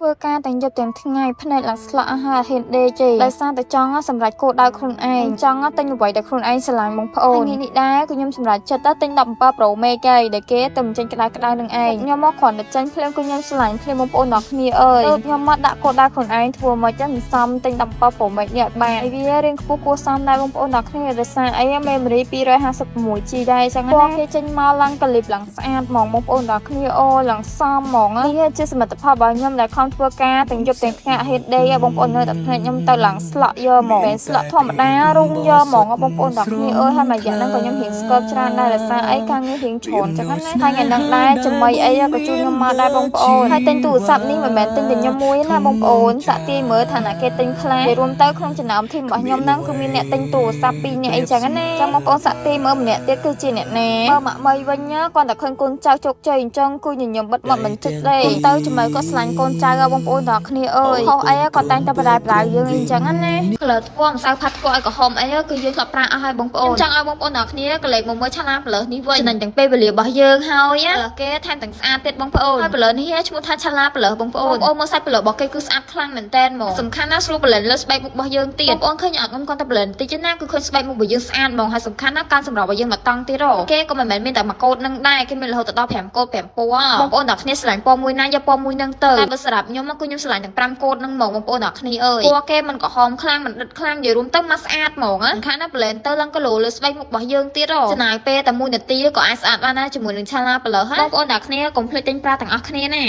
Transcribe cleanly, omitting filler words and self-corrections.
ធ្វើការទាំងយប់ទាំងថ្ងៃភ្នែកឡើងស្លក់អាហារហ៊ានដេកទេដោយសារតែចង់សម្រេចគោលដៅខ្លួនឯងចង់ទិញអ្វីដែលខ្លួនឯងស្រឡាញ់បងប្អូនថ្ងៃនេះដែរគឺខ្ញុំសម្រេចចិត្តទិញ17 Pro Max ឯងដែលគេទៅបញ្ចេញក្តៅនឹងឯងខ្ញុំមកគ្រាន់តែចេញភ្លាមគឺខ្ញុំស្រឡាញ់ភ្លាមបងប្អូនទាំងគ្នាអើយខ្ញុំមកដាក់គោលដៅខ្លួនឯងធ្វើមកចឹងសំទិញ17 Pro Max នេះឲ្យបានវារៀងខ្ពស់គួរសមដែរបងប្អូនទាំងគ្នាដោយសារអី memory 256 GB ដែរចឹងណាគេចេញមកឡើងកលិបឡើងស្អាតហ្មងបងប្អូនទាំងគ្នាអូឡើងសមហ្មងនេះជាសមិទ្ធផលរបស់ខ្ញុំដែលខំធ្វើការទាំងយប់ទាំងថ្ងៃហេតុដេកបងប្អូននៅតែភ្នែកខ្ញុំទៅឡើងស្លក់យកហ្មងមិនស្លក់ធម្មតារុងយកហ្មងបងប្អូនទាំងគ្នាអើយហើយមួយយ៉ាងហ្នឹងក៏ខ្ញុំរៀងស្គប់ច្រើនដែរដោយសារអីការងាររៀងច្រើនចឹងណាហើយថ្ងៃហ្នឹងដែរជាមួយអីក៏ជួយខ្ញុំមកដែរបងប្អូនហើយទិញទូរស័ព្ទនេះមិនមែនទិញតែខ្ញុំមួយណាបងប្អូនសាក់ទាយមើលថាណាគេទិញខ្លះរួមទៅក្នុងចំណោមធីមរបស់ខ្ញុំហ្នឹងគឺមានអ្នកទិញទូរស័ព្ទ2នាក់អីចឹងណាចឹងបងប្អូនសាក់ទាយមើលម្នាក់ទៀតគឺជាអ្នកណាបើម៉ាក់មីវិញគាត់តែឃើញកូនចៅជោគជ័យអញ្ចឹងគឺញញឹមបិទមាត់មិនចិត្តទេទៅជាមួយគាត់ស្រឡាញ់កូនចៅបងប្អូនទាំងគ្នាអើយខុសអីគាត់តែងតែបដាប្រៅយើងអីចឹងណាក្លើធ្វម្សៅផាត់ធ្វឲ្យក្រហមអីគឺយើងធ្លាប់ប្រើអស់ហើយបងប្អូនចង់ឲ្យបងប្អូនទាំងគ្នាក៏លេខមកមើលឆាឡាប្លើសនេះវិញចំណេញទាំងពេលវេលារបស់យើងហើយគេថែមទាំងស្អាតទៀតបងប្អូនហើយប្លើសនេះឈ្មោះថាឆាឡាប្លើសបងប្អូនមើលសាច់ប្លើសរបស់គេគឺស្អាតខ្លាំងមែនតើហ្មងសំខាន់ណាស់ស្រួលប្លែនលើស្បែកមុខរបស់យើងទៀតបងប្អូនឃើញអត់ខ្ញុំគាត់តែប្លែនតិចណាគឺឃើញស្បែកមុខរបស់យើងស្អាតហ្មងហើយសំខាន់ណាស់ការសម្រាប់របស់យើងមកតង់ទៀតគេក៏មិនមែនមានតែមួយកូដនឹងដែរគេមានរហូតដល់5កូដ5ពណ៌បងប្អូនទាំងគ្នាស្រឡាញ់ពណ៌មួយណាយកពណ៌មួយនឹងទៅតែបើសម្រាប់ខ្ញុំគឺខ្ញុំស្រឡាញ់ទាំង5កូដនឹងហ្មងបងប្អូនទាំងគ្នាអើយពណ៌គេមិនក្រហមខ្លាំងមិនដិតខ្លាំងនិយាយរួមទៅមកស្អាតហ្មងសំខាន់ណាស់ប្លែនទៅឡើងគីឡូលើស្បែកមុខរបស់យើងទៀតចំណាយពេលតែ1នាទីក៏អាចស្អាតបានដែរជាមួយនឹងឆាឡាប្លើសហើយបងប្អូនទាំងគ្នាកុំភ្លេចទិញប្រើទាំងអស់គ្នាណា